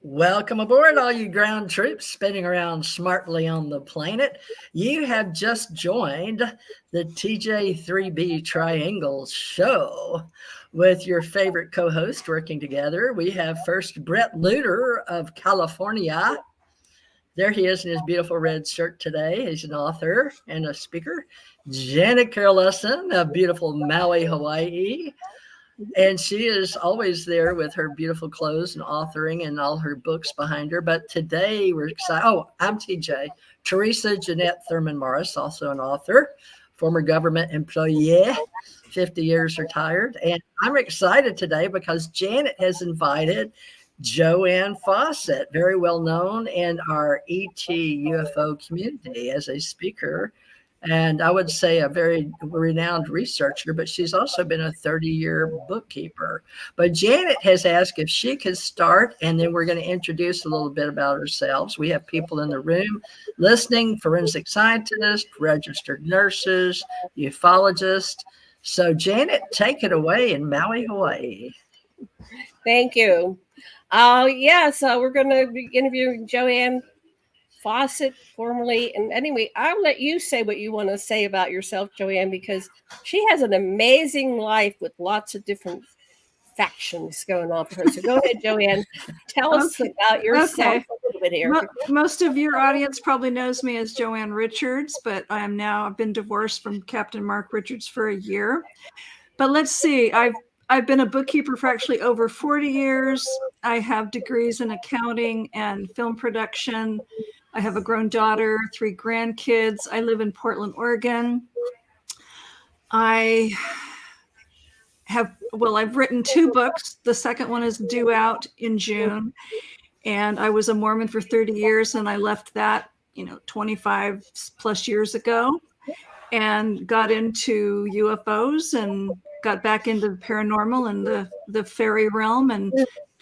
Welcome aboard, all you ground troops spinning around smartly on the planet. You have just joined the TJ3B Triangle Show with your favorite co-host working together. We have first Bret Lueder of California. There he is in his beautiful red shirt today. He's an author and a speaker. Janet Lessin of beautiful Maui, Hawaii. And she is always there with her beautiful clothes and authoring and all her books behind her. But today we're excited. Oh, I'm TJ. Theresa Jeanette Thurman Morris, also an author, former government employee, 50 years retired. And I'm excited today because Janet has invited JoAnn Fawcett, very well known in our ET UFO community as a speaker. And I would say a very renowned researcher, but she's also been a 30-year bookkeeper. But Janet has asked if she could start, and then we're going to introduce a little bit about ourselves. We have people in the room listening, forensic scientists, registered nurses, ufologists. So Janet, take it away in Maui, Hawaii. Thank you. So we're going to be interviewing JoAnn Fawcett formerly. And anyway, I'll let you say what you want to say about yourself, JoAnn, because she has an amazing life with lots of different factions going on for her. So go ahead, JoAnn. Tell us about yourself a little bit here. Most of your audience probably knows me as JoAnn Richards, but I've been divorced from Captain Mark Richards for a year. But let's see, I've been a bookkeeper for actually over 40 years. I have degrees in accounting and film production. I have a grown daughter, 3 grandkids. I live in Portland, Oregon. I've written 2 books. The second one is due out in June. And I was a Mormon for 30 years, and I left that, 25 plus years ago, and got into UFOs and got back into the paranormal and the fairy realm and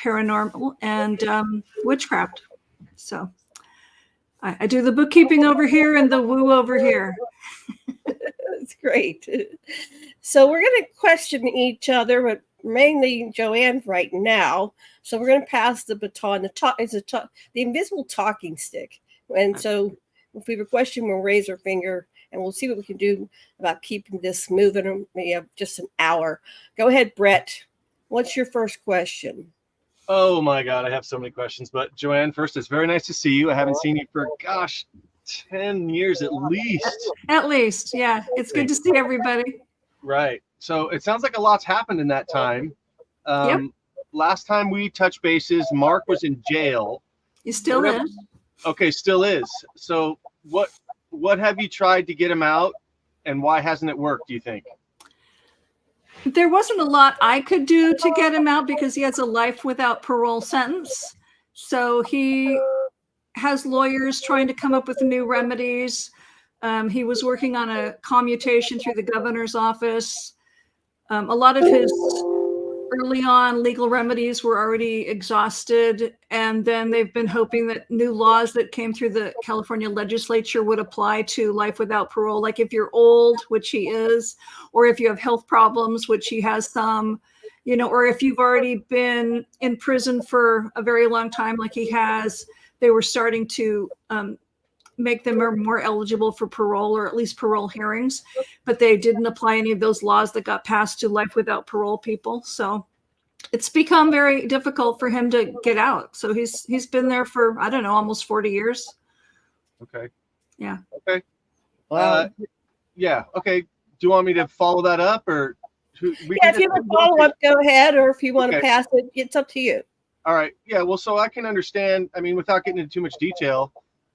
paranormal and witchcraft. So I do the bookkeeping over here and the woo over here. That's great. So we're going to question each other, but mainly JoAnn right now. So we're going to pass the baton. The invisible talking stick. And so if we have a question, we'll raise our finger and we'll see what we can do about keeping this moving. We have just an hour. Go ahead, Bret. What's your first question? Oh my God, I have so many questions. But JoAnn, first, it's very nice to see you. I haven't seen you for, 10 years at least. At least, yeah. It's good to see everybody. Right. So it sounds like a lot's happened in that time. Yep. Last time we touched bases, Mark was in jail. He still is. Okay, still is. So what have you tried to get him out, and why hasn't it worked, do you think? There wasn't a lot I could do to get him out because he has a life without parole sentence. So he has lawyers trying to come up with new remedies. He was working on a commutation through the governor's office. A lot of his early on legal remedies were already exhausted. And then they've been hoping that new laws that came through the California legislature would apply to life without parole. Like if you're old, which he is, or if you have health problems, which he has some, or if you've already been in prison for a very long time, like he has, they were starting to make them more eligible for parole, or at least parole hearings, but they didn't apply any of those laws that got passed to life without parole people. So it's become very difficult for him to get out. So he's been there for, almost 40 years. Okay. Yeah. Okay. Wow. Yeah. Okay. Do you want me to follow that up, or? If you have a follow-up, go ahead, or if you want to pass it, it's up to you. All right. Yeah. Well, so I can understand, without getting into too much detail,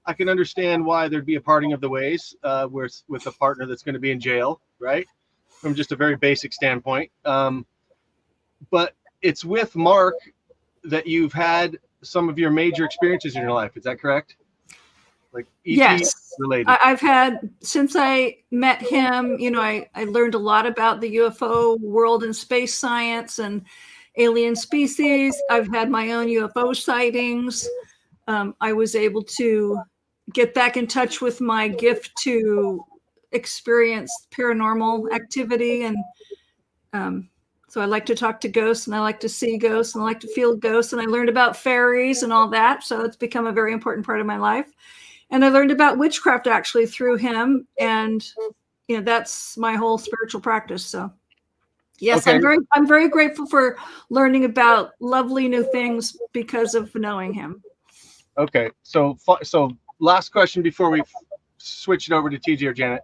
I can understand why there'd be a parting of the ways with a partner that's going to be in jail, right? From just a very basic standpoint. But it's with Mark that you've had some of your major experiences in your life. Is that correct? Like ET yes. related. I've had, since I met him, I learned a lot about the UFO world and space science and alien species. I've had my own UFO sightings. I was able to get back in touch with my gift to experience paranormal activity. And so So I like to talk to ghosts, and I like to see ghosts, and I like to feel ghosts, and I learned about faeries and all that. So it's become a very important part of my life. And I learned about witchcraft actually through him. And, that's my whole spiritual practice. So yes, Okay. I'm very grateful for learning about lovely new things because of knowing him. Okay. So last question before we switch it over to TJ or Janet.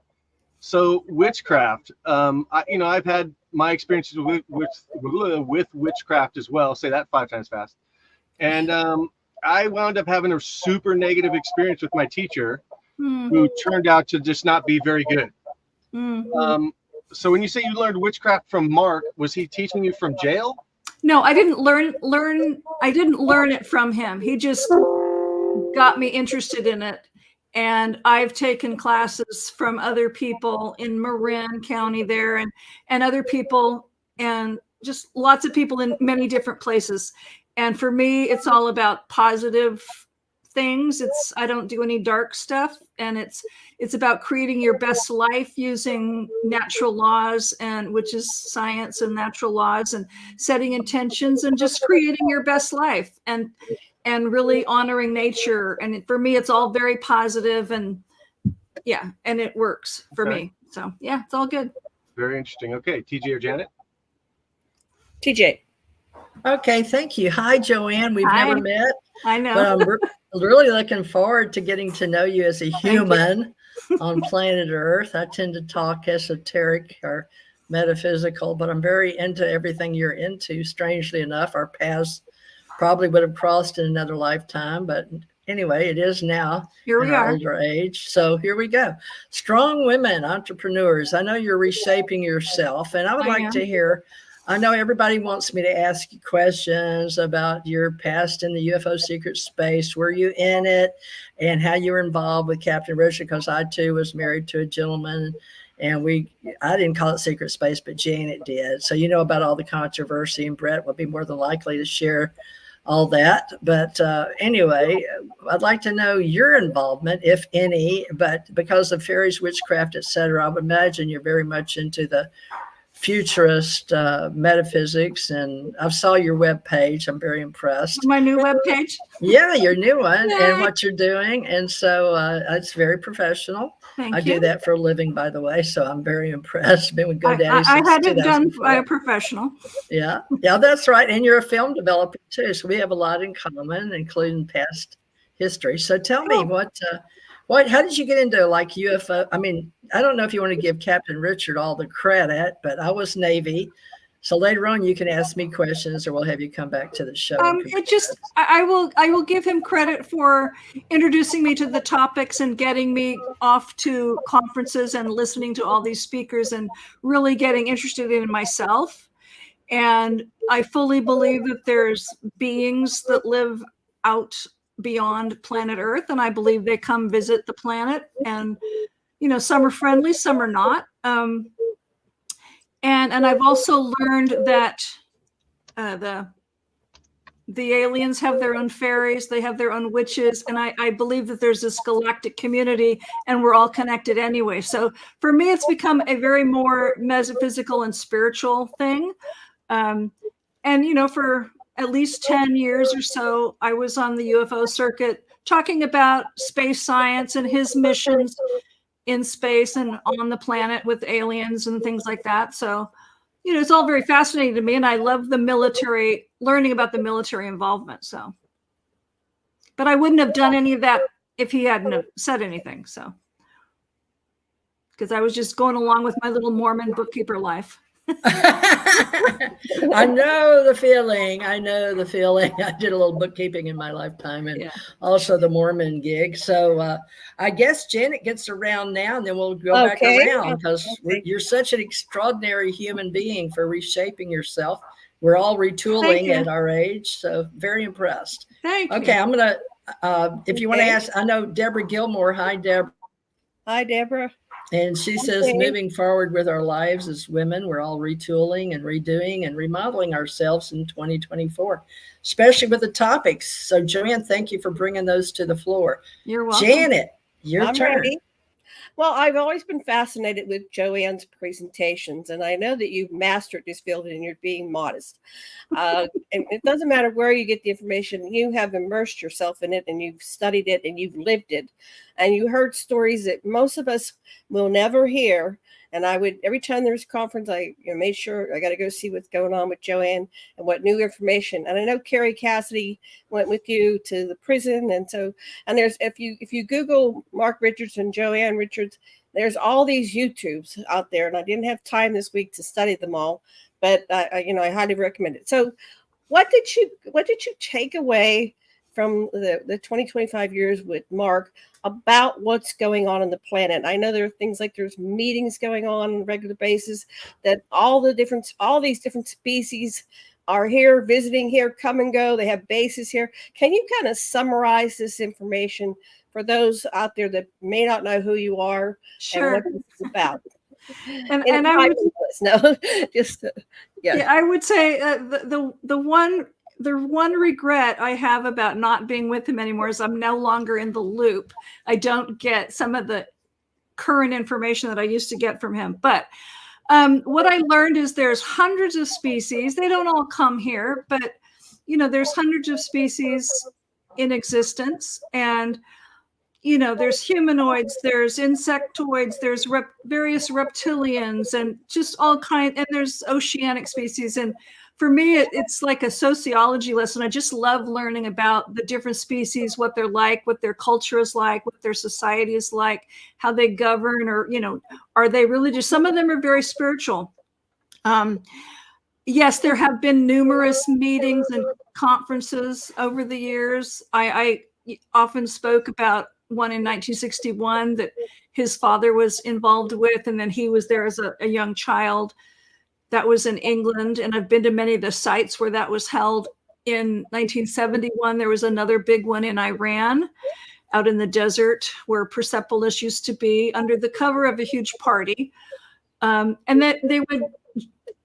So witchcraft, I've had my experiences with witchcraft as well. Say that 5 times fast. And I wound up having a super negative experience with my teacher, who turned out to just not be very good. So when you say you learned witchcraft from Mark, was he teaching you from jail? No, I didn't learn it from him. He just got me interested in it. And I've taken classes from other people in Marin County there and other people, and just lots of people in many different places. And for me, it's all about positive things. I don't do any dark stuff. And it's about creating your best life using natural laws, and which is science and natural laws, and setting intentions and just creating your best life and really honoring nature. And for me, it's all very positive, and it works for me. So it's all good. Very interesting. Okay, TJ or Janet? TJ. Okay, thank you. Hi, JoAnn. We've never met. I know. But I'm really looking forward to getting to know you as a human on planet Earth. I tend to talk esoteric or metaphysical, but I'm very into everything you're into. Strangely enough, our paths probably would have crossed in another lifetime, but anyway, it is now. Here we are. Older age. So here we go. Strong women, entrepreneurs. I know you're reshaping yourself, and I would like to hear. I know everybody wants me to ask you questions about your past in the UFO secret space. Were you in it, and how you were involved with Captain Richard? Because I too was married to a gentleman, and I didn't call it secret space, but Janet did. So you know about all the controversy, and Bret will be more than likely to share all that. But anyway, I'd like to know your involvement, if any, but because of fairies, witchcraft, etc., I would imagine you're very much into the futurist metaphysics, and I saw your web page. I'm very impressed. My new web page? Yeah, your new one. Yay. And what you're doing. And so it's very professional. Thank I you. do that for a living, by the way, so I'm very impressed. Been with GoDaddy I since had it done 2004. by a professional. Yeah, that's right. And you're a film developer too, so we have a lot in common, including past history. So tell me, how did you get into like UFO? I mean, I don't know if you want to give Captain Richard all the credit, but I was Navy. So later on, you can ask me questions, or we'll have you come back to the show. I will give him credit for introducing me to the topics and getting me off to conferences and listening to all these speakers and really getting interested in myself. And I fully believe that there's beings that live out beyond planet Earth, and I believe they come visit the planet, and some are friendly, some are not. And I've also learned that the aliens have their own fairies, they have their own witches, and I believe that there's this galactic community, and we're all connected anyway. So for me, it's become a very more metaphysical and spiritual thing. And for at least 10 years or so, I was on the UFO circuit talking about space science and his missions in space and on the planet with aliens and things like that. So, it's all very fascinating to me, and I love the military, learning about the military involvement. So, but I wouldn't have done any of that if he hadn't have said anything. So, because I was just going along with my little Mormon bookkeeper life. I know the feeling. I did a little bookkeeping in my lifetime, and also the Mormon gig. So I guess Janet gets around now, and then we'll go back around, because you're such an extraordinary human being for reshaping yourself. We're all retooling at our age, so very impressed. Thank you. Okay, I'm gonna if you want to ask, I know Deborah Gilmore. Hi, Deborah. Hi, Deborah. And she says, moving forward with our lives as women, we're all retooling and redoing and remodeling ourselves in 2024, especially with the topics. So, JoAnn, thank you for bringing those to the floor. You're welcome. Janet, your turn. Ready. Well, I've always been fascinated with JoAnn's presentations, and I know that you've mastered this field and you're being modest. And it doesn't matter where you get the information, you have immersed yourself in it and you've studied it and you've lived it. And you heard stories that most of us will never hear. And I would, every time there's a conference, I made sure I got to go see what's going on with JoAnn and what new information. And I know Carrie Cassidy went with you to the prison. And so, and there's, if you Google Mark Richards and JoAnn Richards, there's all these YouTubes out there. And I didn't have time this week to study them all, but I highly recommend it. So what did you take away from the 20-25 years with Mark about what's going on the planet? I know there are things like there's meetings going on a regular basis, that all these different species are here, visiting here, come and go. They have bases here. Can you kind of summarize this information for those out there that may not know who you are Sure. and what this is about? And I would, no, just yeah, I would say the one regret I have about not being with him anymore is I'm no longer in the loop. I don't get some of the current information that I used to get from him. But what I learned is there's hundreds of species. They don't all come here, but there's hundreds of species in existence. And there's humanoids, there's insectoids, there's various reptilians, and just all kinds, and there's oceanic species. And for me, it's like a sociology lesson. I just love learning about the different species, what they're like, what their culture is like, what their society is like, how they govern, or, are they religious? Some of them are very spiritual. Yes, there have been numerous meetings and conferences over the years. I often spoke about one in 1961 that his father was involved with, and then he was there as a young child. That was in England, and I've been to many of the sites where that was held. In 1971, there was another big one in Iran, out in the desert where Persepolis used to be, under the cover of a huge party. And that they would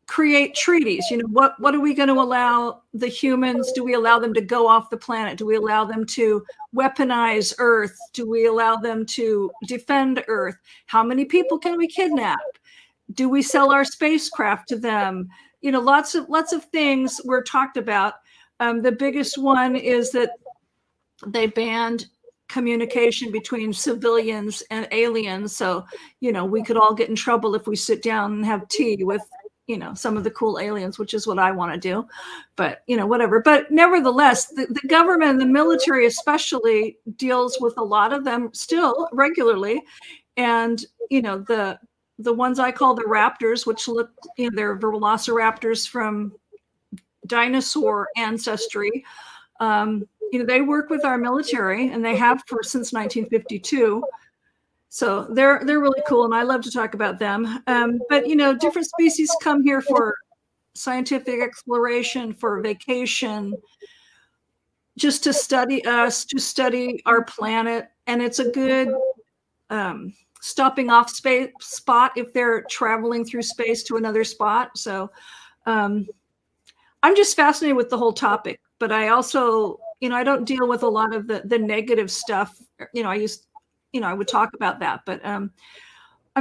create treaties. What are we going to allow the humans? Do we allow them to go off the planet? Do we allow them to weaponize Earth? Do we allow them to defend Earth? How many people can we kidnap? Do we sell our spacecraft to them? Lots of things were talked about. The biggest one is that they banned communication between civilians and aliens. So, we could all get in trouble if we sit down and have tea with some of the cool aliens, which is what I want to do, but whatever. But nevertheless, the government and the military especially deals with a lot of them still regularly. And, the ones I call the raptors, which look, they're velociraptors from dinosaur ancestry. They work with our military, and they have since 1952. So they're really cool, and I love to talk about them. But different species come here for scientific exploration, for vacation, just to study us, to study our planet, and it's a good stopping off spot if they're traveling through space to another spot. So I'm just fascinated with the whole topic. But I also, I don't deal with a lot of the negative stuff. I would talk about that, but I'm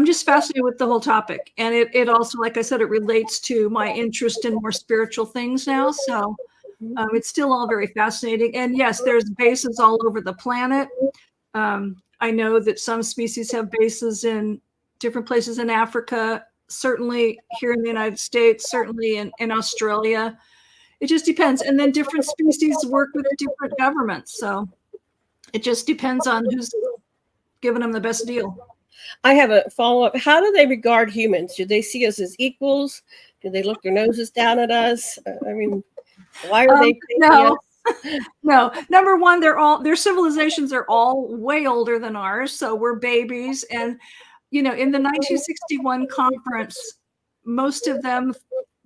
just fascinated with the whole topic. And it also, like I said, it relates to my interest in more spiritual things now. So it's still all very fascinating. And yes, there's bases all over the planet. I know that some species have bases in different places in Africa, certainly here in the United States, certainly in Australia. It just depends. And then different species work with different governments. So it just depends on who's giving them the best deal. I have a follow-up. How do they regard humans? Do they see us as equals? Do they look their noses down at us? I mean, why are they? No. No. Number one, their civilizations are all way older than ours. So we're babies. And, in the 1961 conference, most of them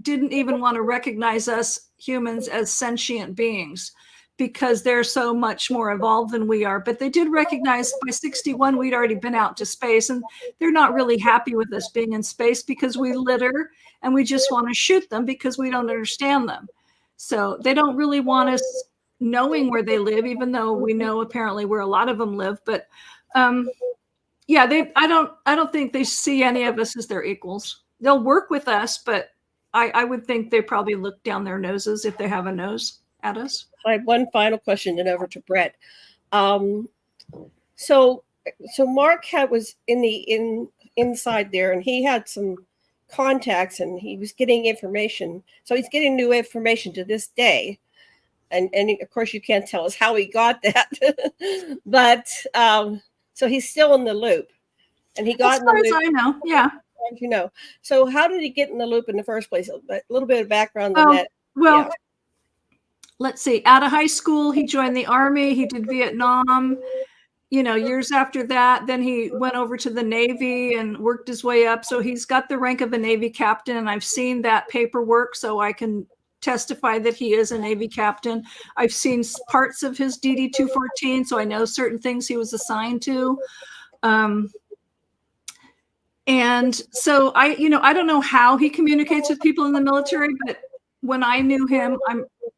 didn't even want to recognize us humans as sentient beings, because they're so much more evolved than we are. But they did recognize by 61, we'd already been out to space, and they're not really happy with us being in space because we litter and we just want to shoot them because we don't understand them. So they don't really want us knowing where they live, even though we know apparently where a lot of them live. But, Yeah, I don't think they see any of us as their equals. They'll work with us, but I would think they probably look down their noses if they have a nose at us. I have one final question, and over to Bret. So Mark was inside there, and he had some contacts, and he was getting information. So he's getting new information to this day, and of course you can't tell us how he got that, but so he's still in the loop, and he got as far as I know, yeah. You know, so how did he get in the loop in the first place? A little bit of background on that. Well, yeah. Let's see. Out of high school, he joined the Army. He did Vietnam. You know, years after that, then he went over to the Navy and worked his way up. So he's got the rank of a Navy captain, and I've seen that paperwork, so I can testify that he is a Navy captain. I've seen parts of his DD-214, so I know certain things he was assigned to. And so I don't know how he communicates with people in the military, but when I knew him,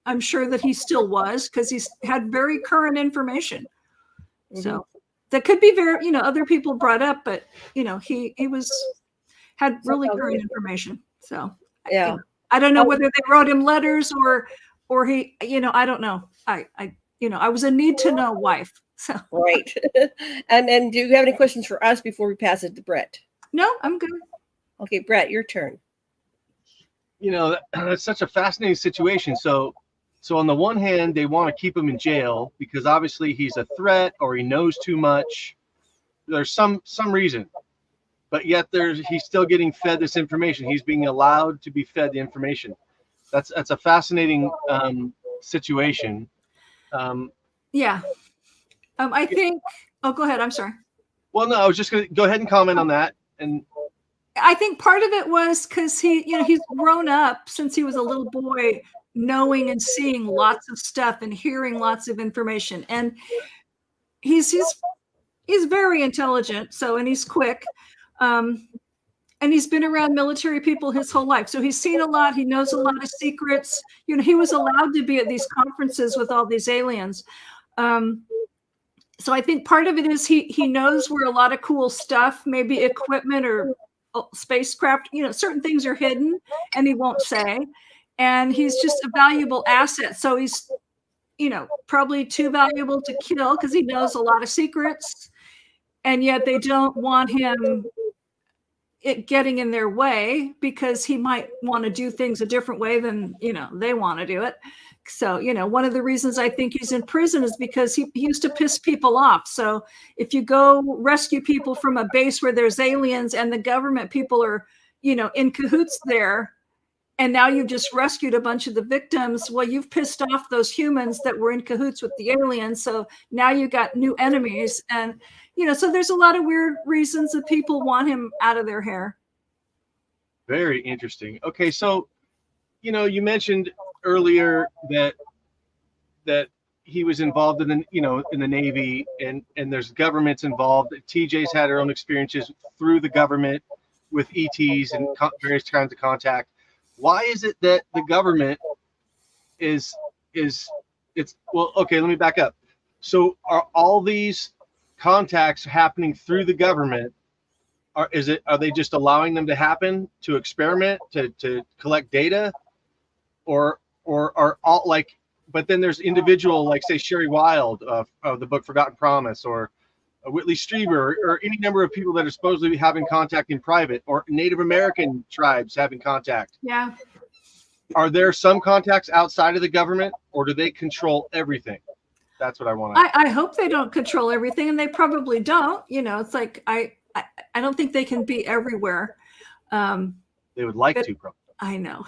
I'm sure that he still was, because he's had very current information. Mm-hmm. So that could be very, other people brought up, but he had really current information. So yeah, I don't know whether they wrote him letters or he, I don't know. I was a need to know wife. So right. And do you have any questions for us before we pass it to Bret? No, I'm good. Okay, Bret, your turn. That's such a fascinating situation. So on the one hand, they want to keep him in jail because obviously he's a threat or he knows too much. There's some reason, but yet he's still getting fed this information. He's being allowed to be fed the information. That's a fascinating situation. Yeah. I think. Oh, go ahead. I'm sorry. Well, no, I was just going to go ahead and comment on that. And I think part of it was because he's grown up since he was a little boy, knowing and seeing lots of stuff and hearing lots of information, and he's very intelligent. So, and he's quick, and he's been around military people his whole life. So he's seen a lot. He knows a lot of secrets. He was allowed to be at these conferences with all these aliens. So I think part of it is he knows where a lot of cool stuff, maybe equipment or spacecraft, certain things are hidden and he won't say. And he's just a valuable asset. So he's, probably too valuable to kill because he knows a lot of secrets. And yet they don't want him getting in their way because he might want to do things a different way than, they want to do it. So, one of the reasons I think he's in prison is because he used to piss people off. So if you go rescue people from a base where there's aliens and the government people are, in cahoots there, and now you've just rescued a bunch of the victims, well, you've pissed off those humans that were in cahoots with the aliens. So now you got new enemies. And, so there's a lot of weird reasons that people want him out of their hair. Very interesting. Okay. So, you mentioned earlier that he was involved in the Navy and there's governments involved. TJ's had her own experiences through the government with ETs and various kinds of contact. Why is it that the government well, okay, let me back up. So are all these contacts happening through the government? Are they just allowing them to happen to experiment, to collect data? Or are all but then there's individual, like say Sherry Wild of the book Forgotten Promise, or Whitley Strieber, or any number of people that are supposedly having contact in private, or Native American tribes having contact. Yeah. Are there some contacts outside of the government, or do they control everything? That's what I want to. I hope they don't control everything, and they probably don't. It's like I don't think they can be everywhere. They would like to, probably. I know.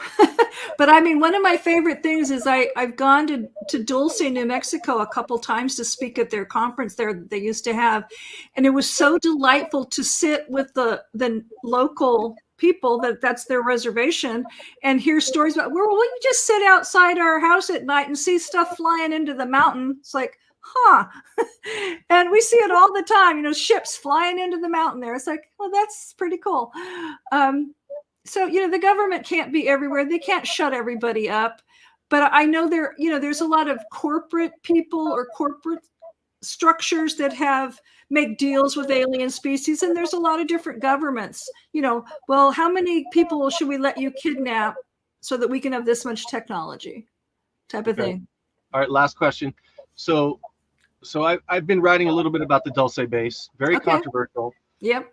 But I mean, one of my favorite things is I've gone to Dulce, New Mexico a couple times to speak at their conference there that they used to have. And it was so delightful to sit with the local people that's their reservation and hear stories about, well, you just sit outside our house at night and see stuff flying into the mountain. It's like, huh. And we see it all the time, ships flying into the mountain there. It's like, well, that's pretty cool. So, the government can't be everywhere. They can't shut everybody up. But I know there's a lot of corporate people or corporate structures that make deals with alien species, and there's a lot of different governments. Well, how many people should we let you kidnap so that we can have this much technology, type of thing. All right, last question. So I've been writing a little bit about the Dulce base. Very controversial. Yep.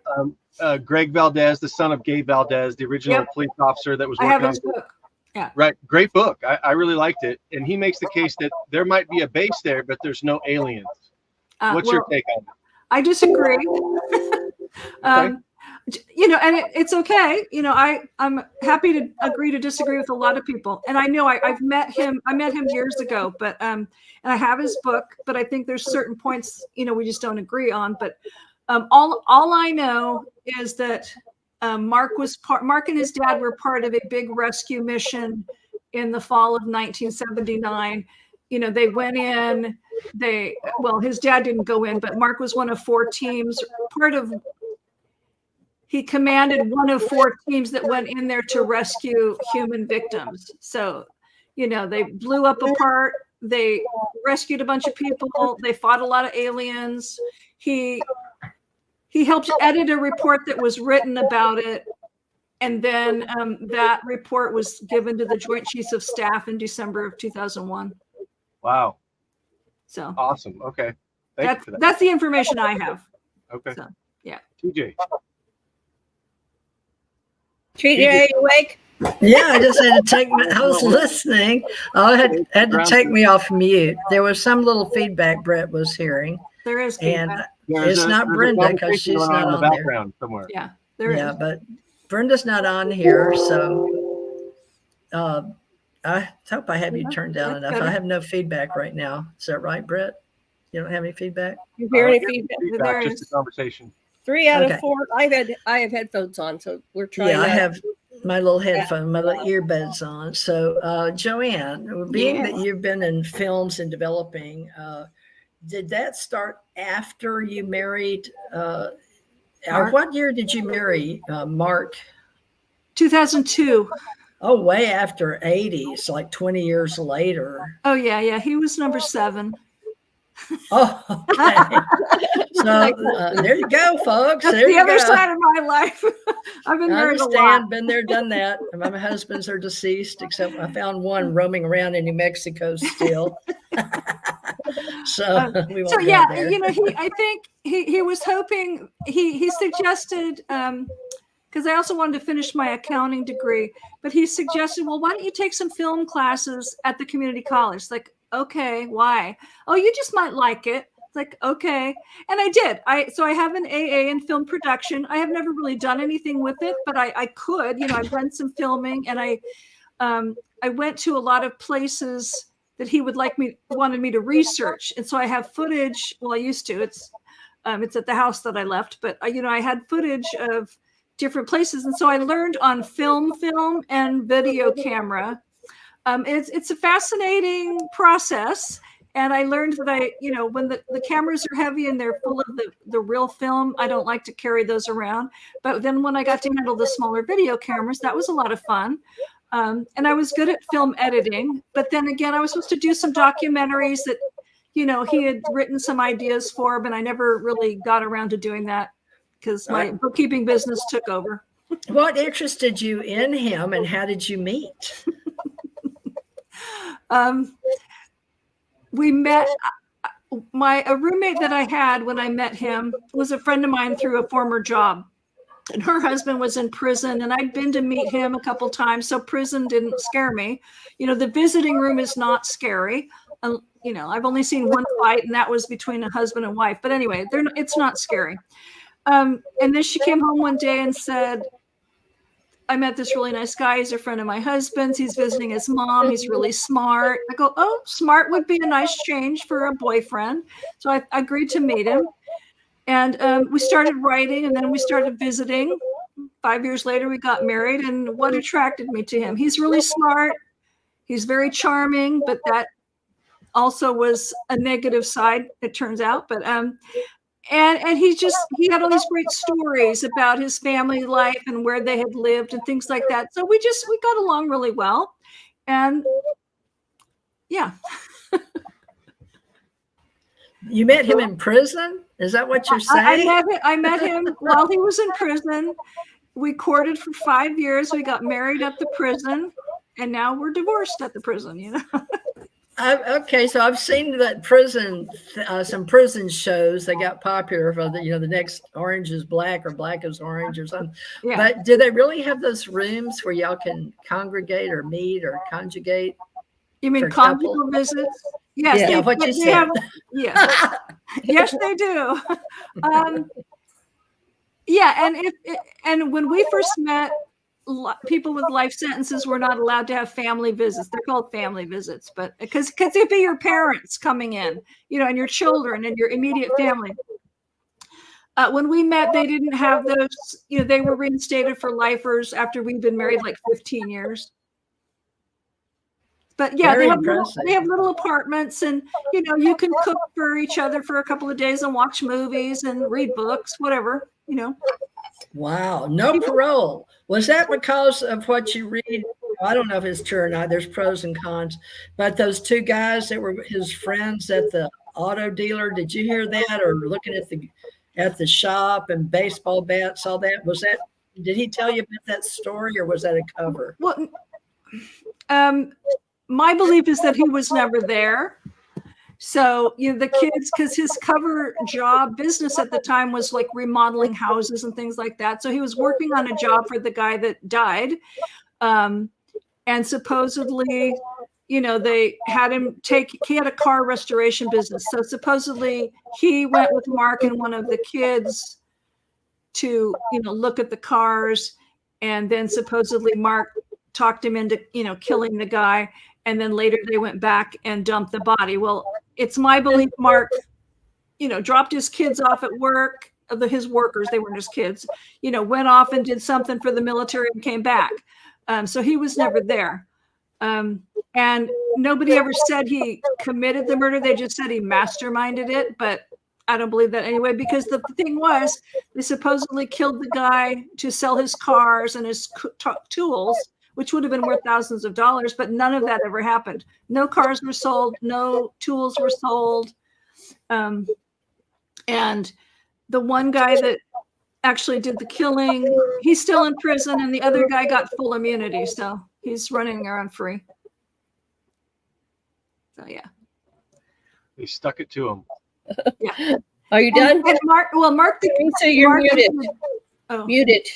Greg Valdez, the son of Gabe Valdez, the original police officer that was working I have on his book. Yeah. Right. Great book. I really liked it. And he makes the case that there might be a base there, but there's no aliens. What's your take on that? I disagree. Okay. And it's okay. I'm happy to agree to disagree with a lot of people. And I know I've met him. I met him years ago, but and I have his book. But I think there's certain points we just don't agree on. But all I know is that Mark and his dad were part of a big rescue mission in the fall of 1979. They went in. His dad didn't go in, but Mark was one of 4 teams. He commanded one of 4 teams that went in there to rescue human victims. So, they blew up a part. They rescued a bunch of people. They fought a lot of aliens. He helped edit a report that was written about it. And then that report was given to the Joint Chiefs of Staff in December of 2001. Wow. So awesome. Okay. Thank you for that. That's the information I have. Okay. So, yeah. TJ. TJ, are you awake? Yeah, I just had to I was listening. I had to take me off mute. There was some little feedback Bret was hearing. There is feedback. feedback. It's not Brenda because she's not on the background somewhere. Yeah, there is. Yeah, but Brenda's not on here, so I hope I have you turned down enough. I have no feedback right now. Is that right, Bret? You don't have any feedback? You hear any feedback? Just a conversation. 3 out of 4. I have headphones on, so we're trying. Yeah, I have my little headphone, my little earbuds on. So, JoAnn, being that you've been in films and developing, did that start after you married? What year did you marry Mark? 2002. Oh, way after 80s, like 20 years later. Oh, yeah. He was number 7. Oh, okay. So there you go, folks. That's the other side of my life. I've been married a lot. Been there, done that. My husbands are deceased, except I found one roaming around in New Mexico still. So we won't yeah, go there. I think he was hoping. He suggested because I also wanted to finish my accounting degree, but he suggested, well, why don't you take some film classes at the community college? Like, okay, why? Oh, you just might like it. It's like, okay. And I did. So I have an AA in film production. I have never really done anything with it, but I could, I've done some filming, and I went to a lot of places that he wanted me to research. And so I have footage. Well, I used to, it's at the house that I left, but I had footage of different places. And so I learned on film and video camera. It's a fascinating process. And I learned that when the cameras are heavy and they're full of the real film, I don't like to carry those around. But then when I got to handle the smaller video cameras, that was a lot of fun. And I was good at film editing. But then again, I was supposed to do some documentaries that, he had written some ideas for, but I never really got around to doing that because my bookkeeping business took over. What interested you in him, and how did you meet? We met. A roommate that I had when I met him was a friend of mine through a former job, and her husband was in prison, and I'd been to meet him a couple times, so prison didn't scare me. The visiting room is not scary. I've only seen one fight, and that was between a husband and wife. But anyway, it's not scary. And then she came home one day and said, I met this really nice guy. He's a friend of my husband's. He's visiting his mom. He's really smart. I go, oh, smart would be a nice change for a boyfriend. So I agreed to meet him. And we started writing, and then we started visiting. 5 years later, we got married. And what attracted me to him? He's really smart. He's very charming, but that also was a negative side, it turns out. But and he had all these great stories about his family life and where they had lived and things like that. So we got along really well. And yeah. you met him in prison? Is that what you're saying? I met him while he was in prison. We courted for 5 years. We got married at the prison, and now we're divorced at the prison, you know. Okay, so I've seen that prison, some prison shows. They got popular for the next Orange is Black or Black is Orange or something. Yeah. But do they really have those rooms where y'all can congregate or meet or conjugate? You mean conjugal visits? Yes. Yeah, what you said. Yeah. Yes, they do. Yeah, and when we first met, people with life sentences were not allowed to have family visits. They're called family visits, but because it'd be your parents coming in, you know, and your children and your immediate family. When we met, they didn't have those. You know, they were reinstated for lifers after we'd been married like 15 years. But yeah, they have little apartments, and you know, you can cook for each other for a couple of days and watch movies and read books, whatever, you know. Wow, no parole. Was that because of what you read? I don't know if it's true or not. There's pros and cons, but those two guys that were his friends at the auto dealer, did you hear that? Or looking at the shop and baseball bats, all that? Did he tell you about that story, or was that a cover? Well, my belief is that he was never there. So, you know, the kids, because his cover job business at the time was like remodeling houses and things like that. So he was working on a job for the guy that died. And supposedly, you know, they had him he had a car restoration business. So supposedly he went with Mark and one of the kids to, you know, look at the cars. And then supposedly Mark talked him into, you know, killing the guy. And then later they went back and dumped the body. Well, it's my belief Mark, you know, dropped his kids off at work, his workers, they weren't his kids, you know, went off and did something for the military and came back. So he was never there. And nobody ever said he committed the murder. They just said he masterminded it. But I don't believe that anyway, because the thing was, they supposedly killed the guy to sell his cars and his tools, which would have been worth thousands of dollars, but none of that ever happened. No cars were sold, no tools were sold. And the one guy that actually did the killing, he's still in prison, and the other guy got full immunity, so he's running around free. So yeah. They stuck it to him. Yeah. Are you done? And Mark, Theresa, you're muted. Muted.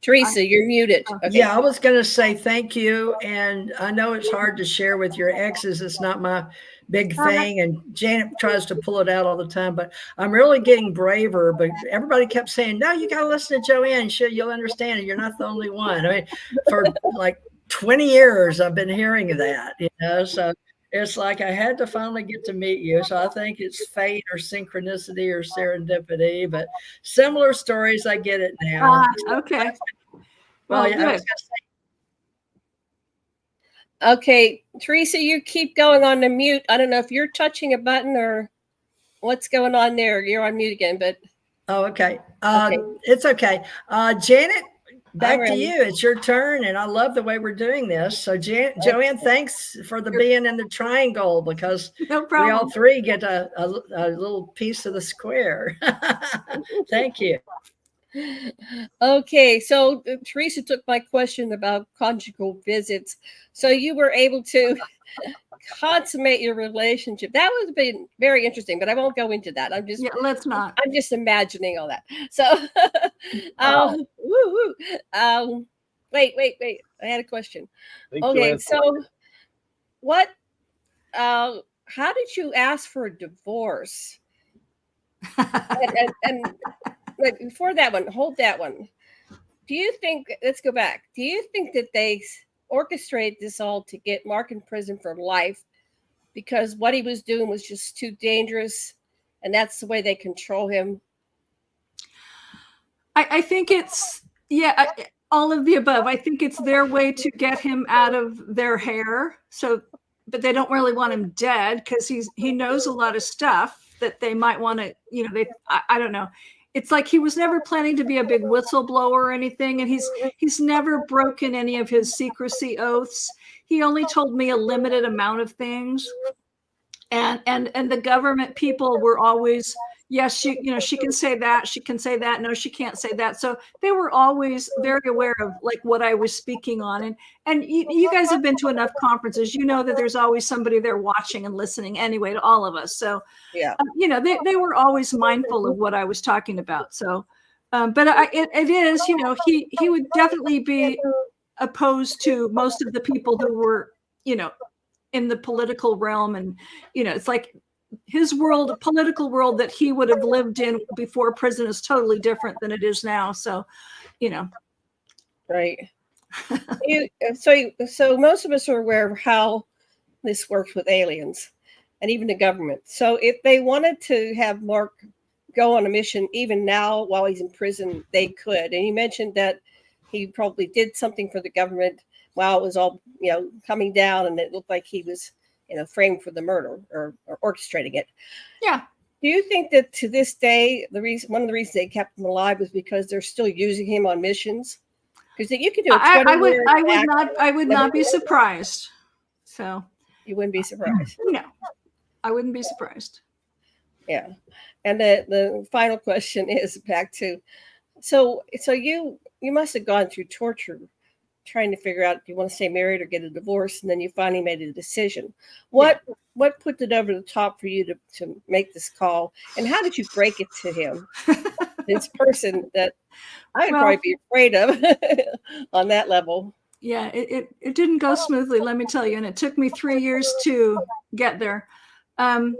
Theresa, you're muted. Okay. Yeah, I was going to say thank you. And I know it's hard to share with your exes. It's not my big thing. And Janet tries to pull it out all the time, but I'm really getting braver. But everybody kept saying, no, you got to listen to JoAnn. You'll understand it. You're not the only one. I mean, for like 20 years, I've been hearing that, you know, so it's like I had to finally get to meet you. So I think it's fate or synchronicity or serendipity, but similar stories, I get it now. Okay. Well, yeah, I was gonna say. Okay, Theresa, you keep going on the mute. I don't know if you're touching a button or what's going on there. You're on mute again, but. Oh, okay. It's okay. Janet, back to you. It's your turn, and I love the way we're doing this. So, JoAnn, thanks for being in the triangle, because we all three get a little piece of the square. Thank you. Okay, so Theresa took my question about conjugal visits. So you were able to consummate your relationship. That would have been very interesting, but I won't go into that. Let's not. I'm just imagining all that. So, wait. I had a question. Okay, so what? How did you ask for a divorce? and but before that one, hold that one. Do you think? Let's go back. Do you think that they orchestrated this all to get Mark in prison for life because what he was doing was just too dangerous, and that's the way they control him? I think it's all of the above. I think it's their way to get him out of their hair. So, but they don't really want him dead because he knows a lot of stuff that they might want to. You know, I don't know. It's like he was never planning to be a big whistleblower or anything, and he's never broken any of his secrecy oaths. He only told me a limited amount of things, And the government people were always, yes, she can say that, she can say that, no, she can't say that. So they were always very aware of like what I was speaking on. And you guys have been to enough conferences, you know that there's always somebody there watching and listening anyway to all of us. So Yeah. They were always mindful of what I was talking about. So but it is, he would definitely be opposed to most of the people who were, in the political realm. And, it's like his world, a political world that he would have lived in before prison is totally different than it is now. So, Right. So most of us are aware of how this works with aliens and even the government. So if they wanted to have Mark go on a mission, even now while he's in prison, they could. And you mentioned that he probably did something for the government while it was all, coming down, and it looked like he was, framed for the murder or orchestrating it. Yeah. Do you think that to this day, one of the reasons they kept him alive was because they're still using him on missions? Because you could do I would not be surprised. So you wouldn't be surprised. No, I wouldn't be surprised. Yeah. And the final question is back to, so you must have gone through torture trying to figure out if you want to stay married or get a divorce, and then you finally made a decision. What put it over the top for you to make this call, and how did you break it to him? This person that I would probably be afraid of on that level. Yeah, it didn't go smoothly, let me tell you, and it took me 3 years to get there. It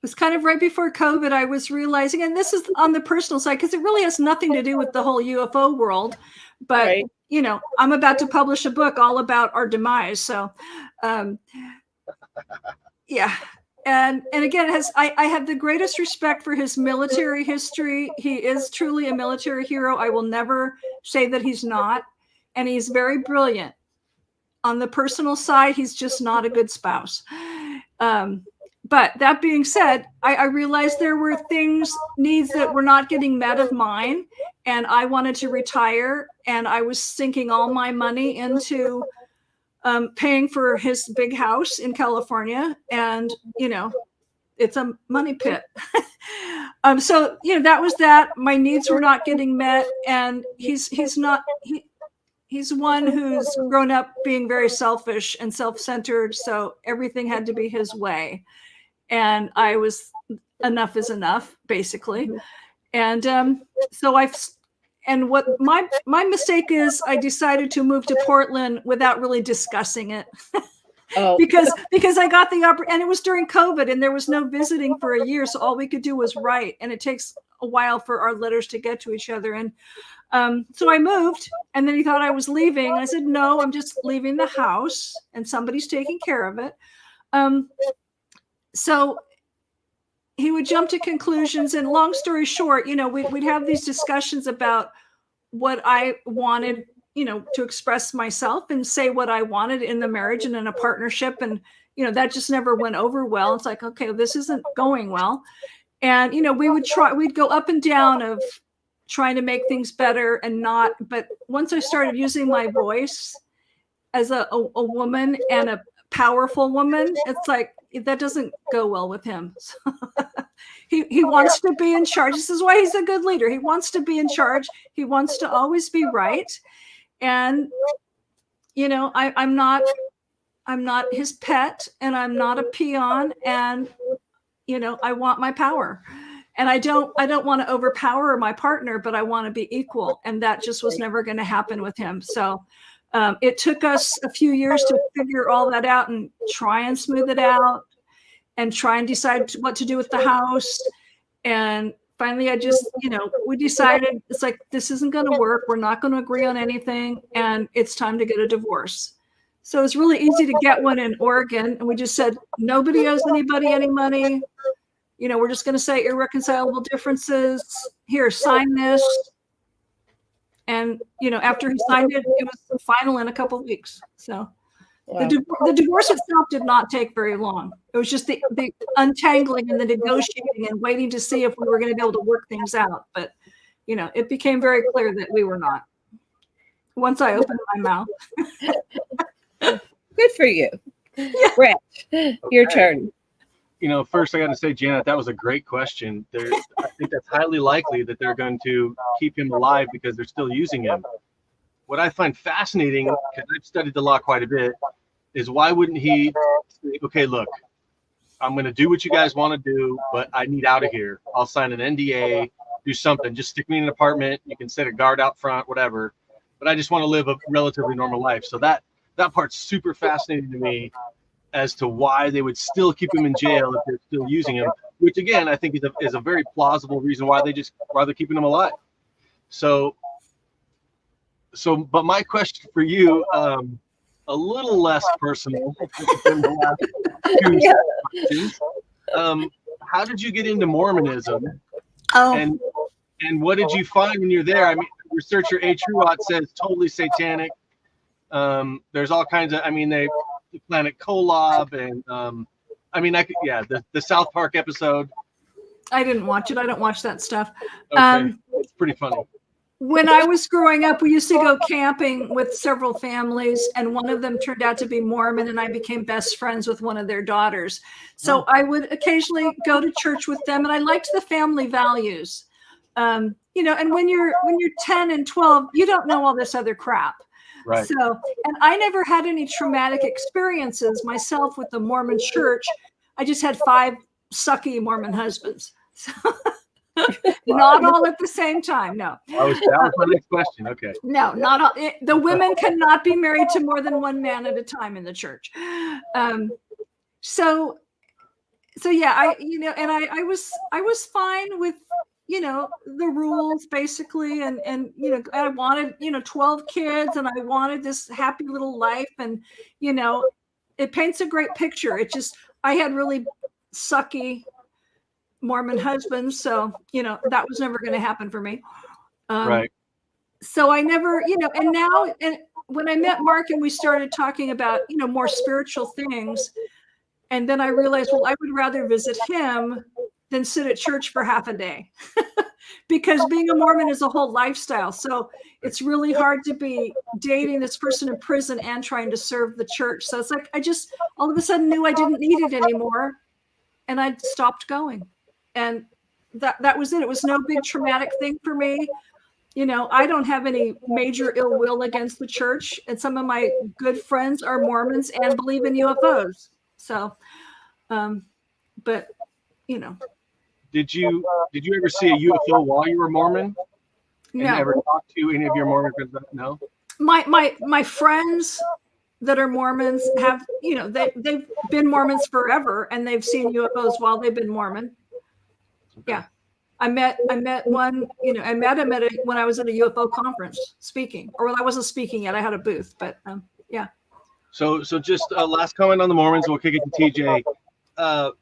was kind of right before COVID. I was realizing, and this is on the personal side, because it really has nothing to do with the whole UFO world, but right. I'm about to publish a book all about our demise. So, yeah. And again, I have the greatest respect for his military history. He is truly a military hero. I will never say that he's not. And he's very brilliant. On the personal side, he's just not a good spouse. But that being said, I realized there were needs that were not getting met of mine. And I wanted to retire. And I was sinking all my money into paying for his big house in California. And, it's a money pit. So, that was that. My needs were not getting met. And he's one who's grown up being very selfish and self-centered. So everything had to be his way. And I was, enough is enough, basically. And what my mistake is, I decided to move to Portland without really discussing it. Oh. because I got and it was during COVID, and there was no visiting for a year. So all we could do was write, and it takes a while for our letters to get to each other. And so I moved, and then he thought I was leaving. I said, no, I'm just leaving the house, and somebody's taking care of it. So he would jump to conclusions, and long story short, we'd have these discussions about what I wanted, to express myself and say what I wanted in the marriage and in a partnership. And, that just never went over well. It's like, okay, this isn't going well. And, we'd go up and down of trying to make things better and not. But once I started using my voice as a woman and a powerful woman, it's like, that doesn't go well with him. So he wants to be in charge. This is why he's a good leader. He wants to be in charge. He wants to always be right. And, I'm not his pet, and I'm not a peon, and, I want my power. And I don't want to overpower my partner, but I want to be equal. And that just was never going to happen with him. So it took us a few years to figure all that out and try and smooth it out and try and decide what to do with the house. And finally, we decided it's like, this isn't going to work. We're not going to agree on anything. And it's time to get a divorce. So it's really easy to get one in Oregon. And we just said, nobody owes anybody any money. We're just going to say irreconcilable differences. Here, sign this. And, after he signed it, it was final in a couple of weeks. So wow. The divorce itself did not take very long. It was just the untangling and the negotiating and waiting to see if we were going to be able to work things out. But, it became very clear that we were not. Once I opened my mouth. Good for you. Yeah. Bret, your turn. first I got to say, Janet, that was a great question. I think that's highly likely that they're going to keep him alive because they're still using him. What I find fascinating, because I've studied the law quite a bit, is why wouldn't he say, okay, look, I'm going to do what you guys want to do, but I need out of here. I'll sign an NDA, do something. Just stick me in an apartment. You can set a guard out front, whatever. But I just want to live a relatively normal life. So that part's super fascinating to me as to why they would still keep him in jail if they're still using him, which again, I think is a very plausible reason why they're keeping him alive. So, but my question for you, a little less personal than the last two questions. How did you get into Mormonism? And what did you find when you're there? I mean, researcher A. Truott says totally satanic. There's all kinds of, the Planet Kolob and the South Park episode. I didn't watch it. I don't watch that stuff. Okay. It's pretty funny. When I was growing up, we used to go camping with several families, and one of them turned out to be Mormon, and I became best friends with one of their daughters. So I would occasionally go to church with them, and I liked the family values. And when you're 10 and 12, you don't know all this other crap. Right. So, and I never had any traumatic experiences myself with the Mormon Church. I just had 5 sucky Mormon husbands. So not all at the same time. No. That was my next question. Okay. No, not all. The women cannot be married to more than one man at a time in the church. So yeah, I was fine with, the rules basically. And I wanted, 12 kids, and I wanted this happy little life. And, it paints a great picture. I had really sucky Mormon husbands. So, that was never going to happen for me. Right. So I never, and now, and when I met Mark and we started talking about, more spiritual things, and then I realized, well, I would rather visit him than sit at church for half a day because being a Mormon is a whole lifestyle. So it's really hard to be dating this person in prison and trying to serve the church. So it's like, I just all of a sudden knew I didn't need it anymore. And I stopped going. And that was it. It was no big traumatic thing for me. I don't have any major ill will against the church. And some of my good friends are Mormons and believe in UFOs. So, but, Did you ever see a UFO while you were Mormon? And no. Ever talk to any of your Mormon friends? No. My friends that are Mormons have, they've been Mormons forever, and they've seen UFOs while they've been Mormon. Okay. Yeah. I met one, I met him when I was at a UFO conference speaking, or I wasn't speaking yet. I had a booth, but yeah. So just a last comment on the Mormons. We'll kick it to TJ.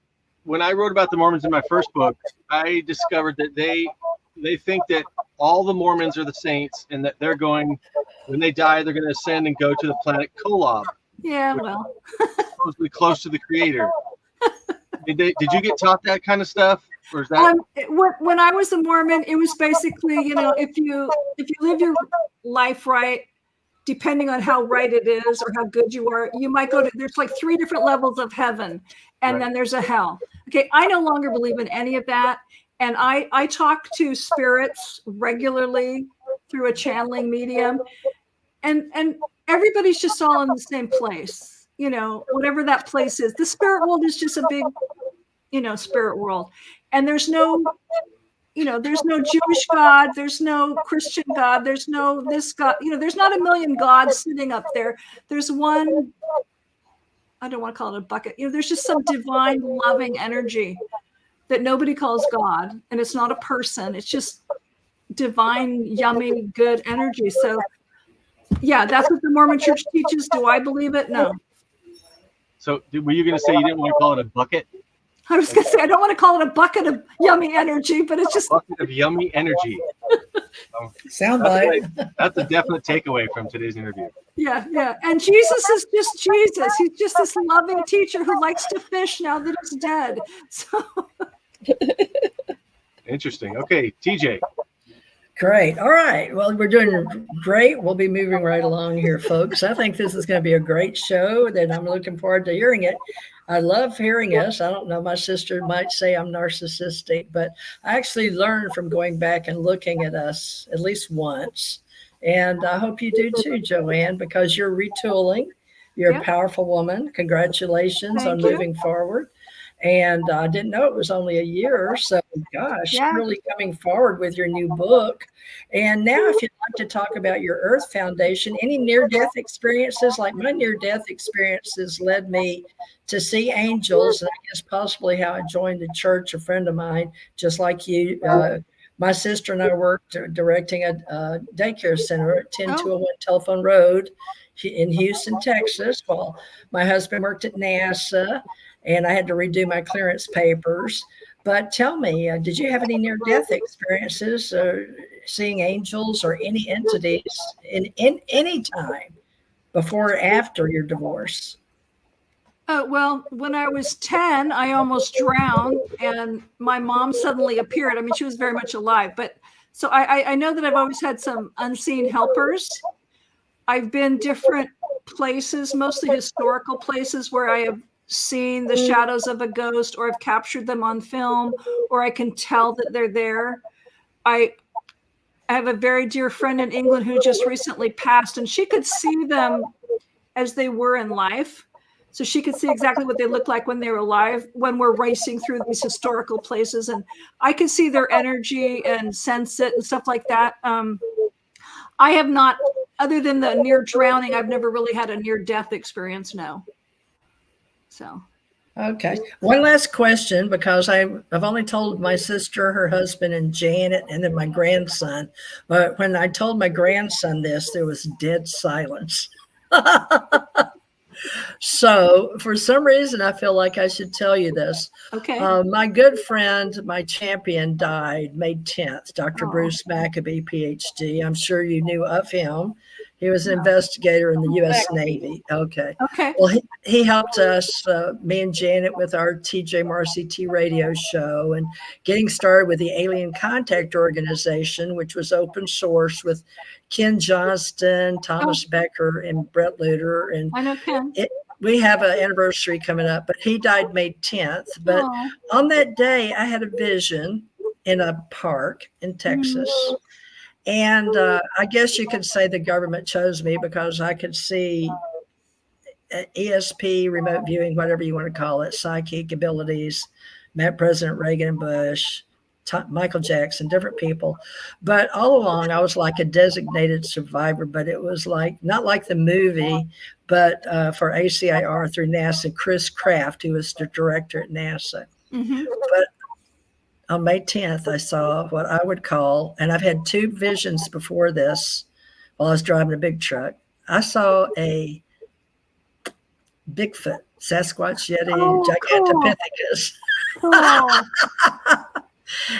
When I wrote about the Mormons in my first book, I discovered that they think that all the Mormons are the saints, and that when they die, they're going to ascend and go to the planet Kolob. Yeah, well, supposedly close to the Creator. Did you get taught that kind of stuff, or is that? When I was a Mormon, it was basically, if you live your life right, depending on how right it is or how good you are, you might go to. There's like 3 different levels of heaven, and Right. then there's a hell. Okay, I no longer believe in any of that, and I talk to spirits regularly through a channeling medium, and everybody's just all in the same place, whatever that place is. The spirit world is just a big, spirit world, and there's no Jewish God, there's no Christian God, there's no this God, there's not a million gods sitting up there. There's one. I don't want to call it a bucket. There's just some divine loving energy that nobody calls God, and it's not a person. It's just divine, yummy, good energy. So yeah, that's what the Mormon Church teaches. Do I believe it? No. So were you going to say you didn't want to call it a bucket? I was going to say, I don't want to call it a bucket of yummy energy, but it's just a bucket of yummy energy. Soundbite. That's a definite takeaway from today's interview. Yeah. And Jesus is just Jesus. He's just this loving teacher who likes to fish now that he's dead. So Interesting. Okay, TJ. Great. All right. Well, we're doing great. We'll be moving right along here, folks. I think this is going to be a great show, that I'm looking forward to hearing it. I love hearing us. I don't know, my sister might say I'm narcissistic, but I actually learned from going back and looking at us at least once. And I hope you do too, JoAnn, because you're retooling. You're a powerful woman. Congratulations on moving forward. And I didn't know it was only a year. So, gosh, really coming forward with your new book. And now, if you'd like to talk about your Earth Foundation, any near-death experiences, like my near-death experiences led me to see angels, and I guess possibly how I joined the church. A friend of mine, just like you, my sister and I worked directing a daycare center at 10201 Telephone Road in Houston, Texas, while my husband worked at NASA. And I had to redo my clearance papers. But tell me, did you have any near-death experiences, seeing angels or any entities in any time before or after your divorce? Well, when I was 10, I almost drowned, and my mom suddenly appeared. I mean, she was very much alive. But so I know that I've always had some unseen helpers. I've been different places, mostly historical places, where I have seen the shadows of a ghost, or I've captured them on film, or I can tell that they're there. I have a very dear friend in England who just recently passed, and she could see them as they were in life. So she could see exactly what they looked like when they were alive, when we're racing through these historical places. And I could see their energy and sense it and stuff like that. I have not, other than the near drowning, I've never really had a near death experience, no. So, okay. One last question, because I've only told my sister, her husband, and Janet, and then my grandson. But when I told my grandson this, there was dead silence. So for some reason, I feel like I should tell you this. Okay. My good friend, my champion, died May 10th, Dr. Bruce Maccabee, PhD. I'm sure you knew of him. He was an investigator in the U.S. Navy. Okay. Well, he helped us, me and Janet, with our TJ radio show, and getting started with the Alien Contact Organization, which was open source with Ken Johnston, Thomas Becker, and Bret Lueder. And I know Ken. We have an anniversary coming up, but he died May 10th. But on that day, I had a vision in a park in Texas. And I guess you could say the government chose me, because I could see ESP, remote viewing, whatever you want to call it, psychic abilities, met President Reagan and Bush, Michael Jackson, different people. But all along, I was like a designated survivor, but it was like, not like the movie, but for ACIR through NASA, Chris Kraft, who was the director at NASA. But on May 10th, I saw what I would call, and I've had two visions before this while I was driving a big truck. I saw a Bigfoot, Sasquatch, Yeti, Gigantopithecus.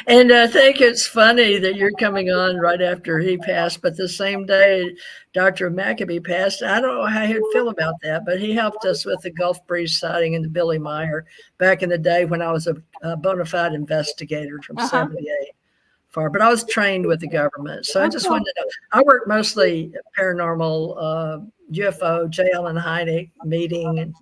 And I think it's funny that you're coming on right after he passed, but the same day Dr. Maccabee passed. I don't know how he'd feel about that, but he helped us with the Gulf Breeze sighting and the Billy Meyer back in the day when I was a bona fide investigator from 78 far, but I was trained with the government. So I just wanted to know, I work mostly paranormal, UFO, JoAnn Hynek meeting, and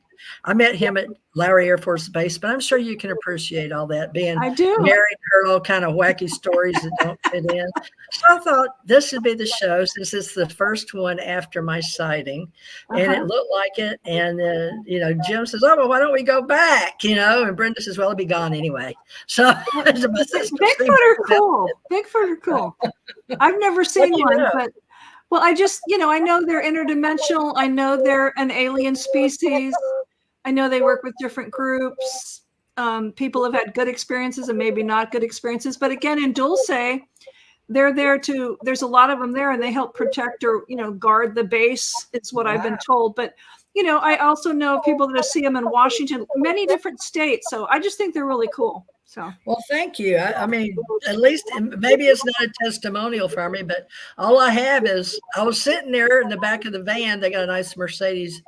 I met him at Lowry Air Force Base, but I'm sure you can appreciate all that, being married, heard all kind of wacky stories that don't fit in. So I thought this would be the show, since it's the first one after my sighting, and it looked like it. And, Jim says, oh, well, why don't we go back, and Brenda says, well, it'll be gone anyway. So Bigfoot are cool. Bigfoot are cool. I've never seen one, but well, I just, I know they're interdimensional. I know they're an alien species. I know they work with different groups. People have had good experiences and maybe not good experiences. But again, in Dulce, they're there there's a lot of them there, and they help protect or, guard the base. It's what I've been told. But, I also know people that see them in Washington, many different states. So I just think they're really cool. So, well, thank you. I mean, at least maybe it's not a testimonial for me, but all I have is I was sitting there in the back of the van. They got a nice Mercedes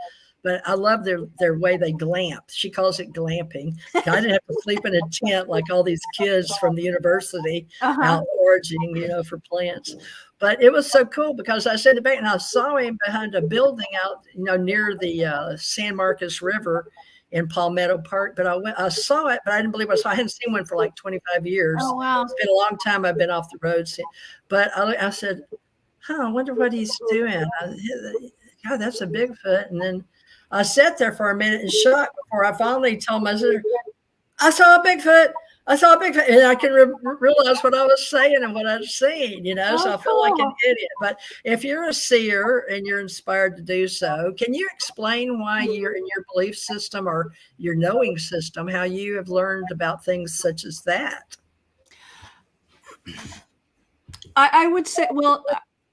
but I love their way they glamp. She calls it glamping. I didn't have to sleep in a tent like all these kids from the university out foraging, for plants. But it was so cool because I said back and I saw him behind a building out, near the San Marcos River in Palmetto Park. But I saw it, but I didn't believe I saw. I hadn't seen one for like 25 years. Oh, wow. It's been a long time I've been off the road. But I said, I wonder what he's doing. God, that's a Bigfoot. And then I sat there for a minute in shock before I finally told my sister, I saw a Bigfoot. And I can realize what I was saying and what I've seen, so I feel like an idiot. But if you're a seer and you're inspired to do so, can you explain why you're in your belief system or your knowing system, how you have learned about things such as that? I would say, well,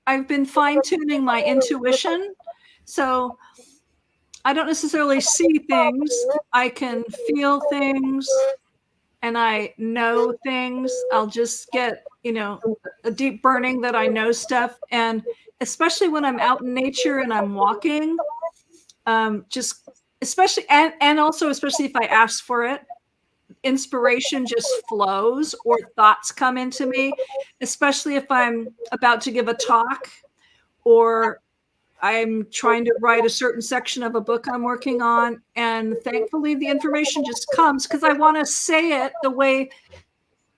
I've been fine-tuning my intuition. So I don't necessarily see things. I can feel things. And I know things. I'll just get, a deep burning that I know stuff. And especially when I'm out in nature and I'm walking, especially if I ask for it, inspiration just flows or thoughts come into me, especially if I'm about to give a talk or I'm trying to write a certain section of a book I'm working on. And thankfully the information just comes because I want to say it the way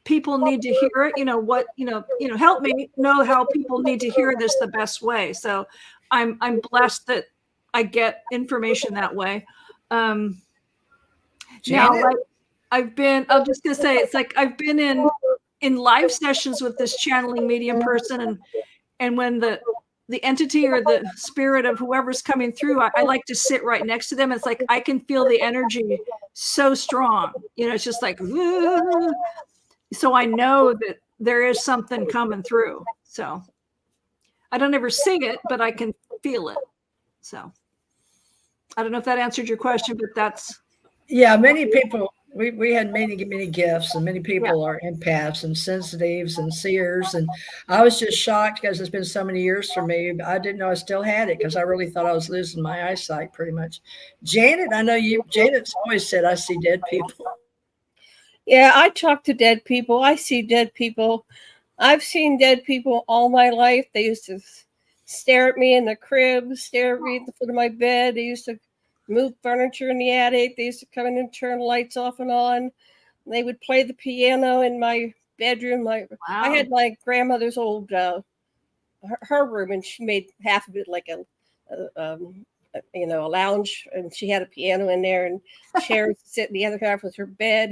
people need to hear it. Help me know how people need to hear this the best way. So I'm blessed that I get information that way. Now, I'm just going to say, it's like I've been in live sessions with this channeling medium person. And when the entity or the spirit of whoever's coming through, I like to sit right next to them. It's like I can feel the energy so strong. It's just like, woo. So I know that there is something coming through. So I don't ever see it, but I can feel it. So I don't know if that answered your question, but that's. Yeah, many people. We had many gifts, and many people are empaths and sensitives and seers. And I was just shocked because it's been so many years for me. I didn't know I still had it because I really thought I was losing my eyesight pretty much. Janet, I know Janet's always said I see dead people. Yeah, I talk to dead people. I see dead people. I've seen dead people all my life. They used to stare at me in the crib, stare at me at the foot of my bed. They used to move furniture in the attic. They used to come in and turn lights off and on. They would play the piano in my bedroom. I had my grandmother's old her room, and she made half of it like a lounge, and she had a piano in there and chairs to sit in the other half was her bed,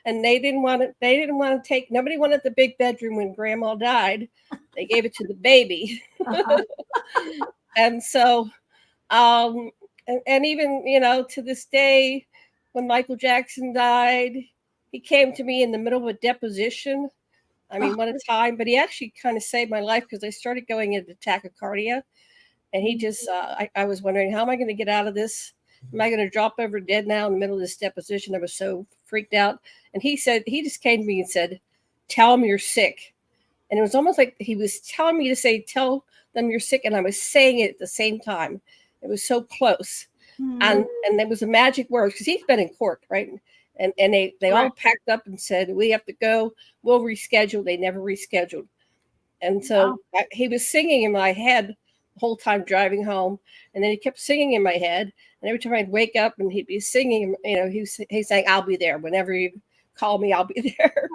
and they didn't want to take. Nobody wanted the big bedroom when Grandma died. They gave it to the baby, and so. And even, to this day, when Michael Jackson died, he came to me in the middle of a deposition. I mean, what a time. But he actually kind of saved my life because I started going into tachycardia. And he just, I was wondering, how am I going to get out of this? Am I going to drop over dead now in the middle of this deposition? I was so freaked out. And he just came to me and said, tell them you're sick. And it was almost like he was telling me to say, tell them you're sick. And I was saying it at the same time. It was so close. And there was a magic word because he's been in court, right? And they all packed up and said, we have to go. We'll reschedule. They never rescheduled. And so he was singing in my head the whole time driving home. And then he kept singing in my head. And every time I'd wake up and he'd be singing, he's saying, I'll be there. Whenever you call me, I'll be there.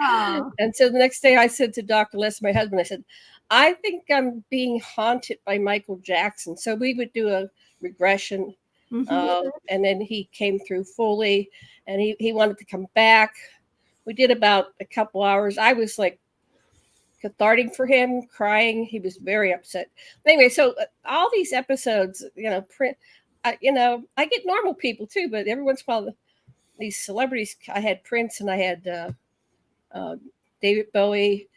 And so the next day I said to Dr. Lessin, my husband, I said, I think I'm being haunted by Michael Jackson. So we would do a regression. And then he came through fully and he wanted to come back. We did about a couple hours. I was like cathartic for him, crying. He was very upset. Anyway, so all these episodes, I get normal people too, but every once in a while, these celebrities, I had Prince and I had David Bowie,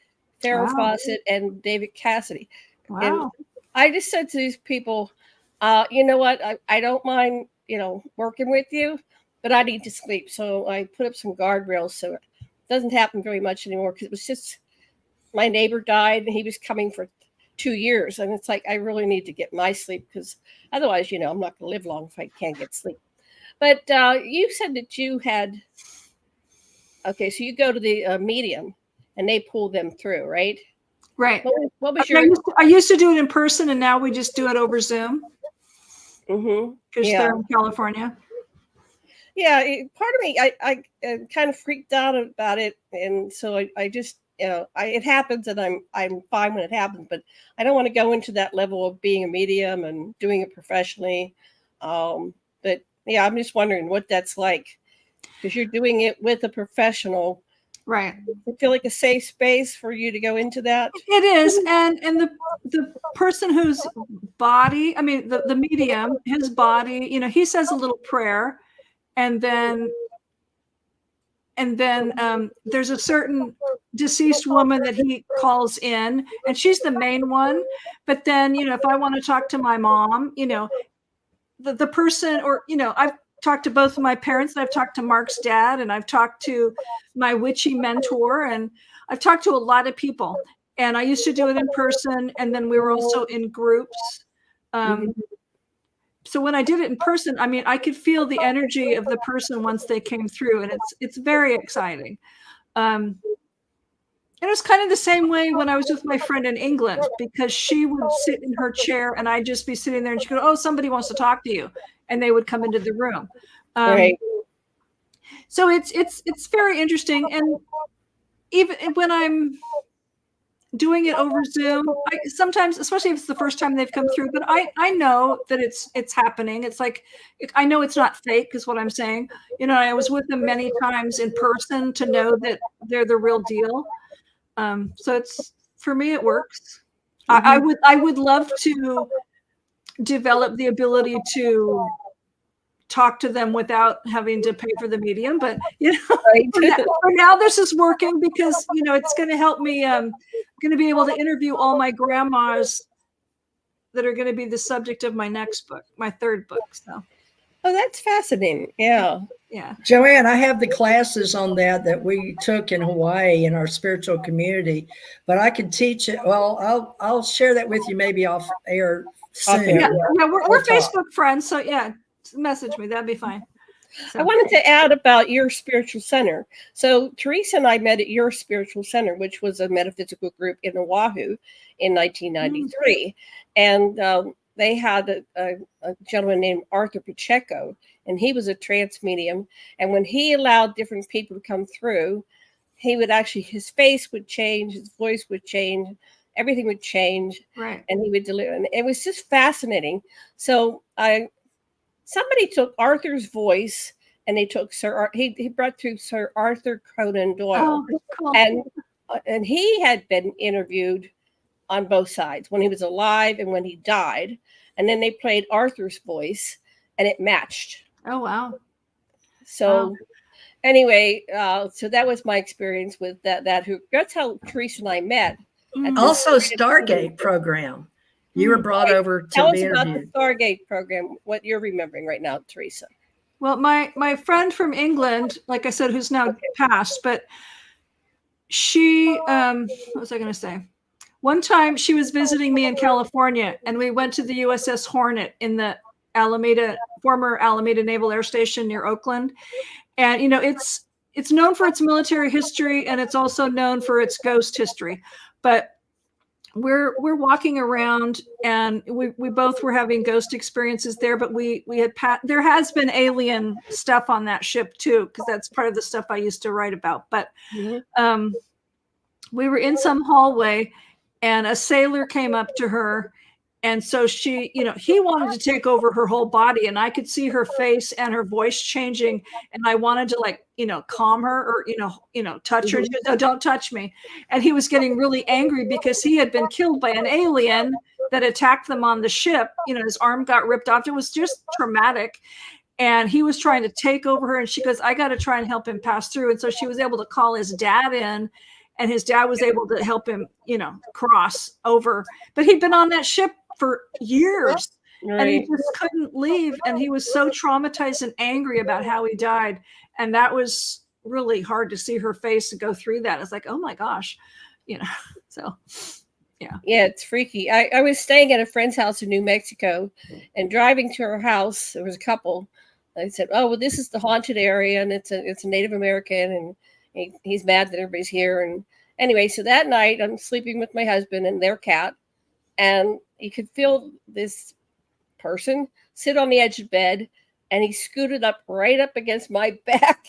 Theresa Fawcett, and David Cassidy. And I just said to these people, you know what? I don't mind, working with you, but I need to sleep. So I put up some guardrails so it doesn't happen very much anymore because it was just my neighbor died and he was coming for 2 years. And it's like, I really need to get my sleep, because otherwise, I'm not going to live long if I can't get sleep. But you said that you had, okay, so you go to the medium and they pull them through, right? Right. What was Okay, your... I used to do it in person, and now we just do it over Zoom Mm-hmm. because they're in California. Yeah, part of me, I kind of freaked out about it, and so I just, it happens, and I'm fine when it happens, but I don't want to go into that level of being a medium and doing it professionally. But yeah, I'm just wondering what that's like, because you're doing it with a professional. Right. I feel like a safe space for you to go into that. It is, and the person whose body, I mean, the medium, his body, he says a little prayer, and then there's a certain deceased woman that he calls in, and she's the main one. But then, if I want to talk to my mom, the person, or I've talked to both of my parents, and I've talked to Mark's dad, and I've talked to my witchy mentor, and I've talked to a lot of people. And I used to do it in person, and then we were also in groups. So when I did it in person, I mean, I could feel the energy of the person once they came through, and it's very exciting. And it was kind of the same way when I was with my friend in England, because she would sit in her chair and I'd just be sitting there, and she'd go, "Oh, somebody wants to talk to you," and they would come into the room. Right. So it's very interesting, and even when I'm doing it over Zoom, sometimes, especially if it's the first time they've come through, but I know that it's happening. It's like, I know it's not fake, is what I'm saying. I was with them many times in person to know that they're the real deal. So it's, for me, it works. I would love to develop the ability to talk to them without having to pay for the medium, but for now this is working, because it's going to help me. Going to be able to interview all my grandmas that are going to be the subject of my next book, my third book. So, oh, that's fascinating. Yeah. JoAnn, I have the classes on that we took in Hawaii in our spiritual community, but I could teach it. Well, I'll share that with you maybe off air soon. Yeah, we're Facebook friends, so yeah, message me. That'd be fine. So. I wanted to add about your spiritual center. So Theresa and I met at your spiritual center, which was a metaphysical group in Oahu in 1993. And they had a gentleman named Arthur Pacheco, and he was a trance medium. And when he allowed different people to come through, he would actually, his face would change, his voice would change, everything would change. Right. And he would deliver. And it was just fascinating. So somebody took Arthur's voice, and they took he brought through Sir Arthur Conan Doyle. Oh, cool. And he had been interviewed on both sides, when he was alive and when he died. And then they played Arthur's voice, and it matched. Oh, wow. So anyway, so that was my experience with that. That's how Theresa and I met. Also, Stargate program. You were brought over to Tell be us about interviewed. the Stargate program, what you're remembering right now, Theresa. Well, my friend from England, like I said, who's now passed, but she, what was I going to say? One time she was visiting me in California, and we went to the USS Hornet in the former Alameda Naval Air Station near Oakland. And, it's known for its military history, and it's also known for its ghost history. But we're walking around, and we both were having ghost experiences there, but we had there has been alien stuff on that ship too, because that's part of the stuff I used to write about. But we were in some hallway, and a sailor came up to her, and so she, he wanted to take over her whole body, and I could see her face and her voice changing, and I wanted to calm her, or touch her. She goes, "No, don't touch me." And he was getting really angry because he had been killed by an alien that attacked them on the ship. His arm got ripped off. It was just traumatic. And he was trying to take over her, and she goes, "I got to try and help him pass through." And so she was able to call his dad in, and his dad was able to help him, cross over. But he'd been on that ship for years, and he just couldn't leave. And he was so traumatized and angry about how he died. And that was really hard to see her face and go through that. It's like, oh my gosh, so Yeah, it's freaky. I was staying at a friend's house in New Mexico, and driving to her house, there was a couple. I said, "Oh, well, this is the haunted area, and it's a Native American, and he's mad that everybody's here." And anyway, so that night I'm sleeping with my husband and their cat, and you could feel this person sit on the edge of bed, and he scooted up right up against my back,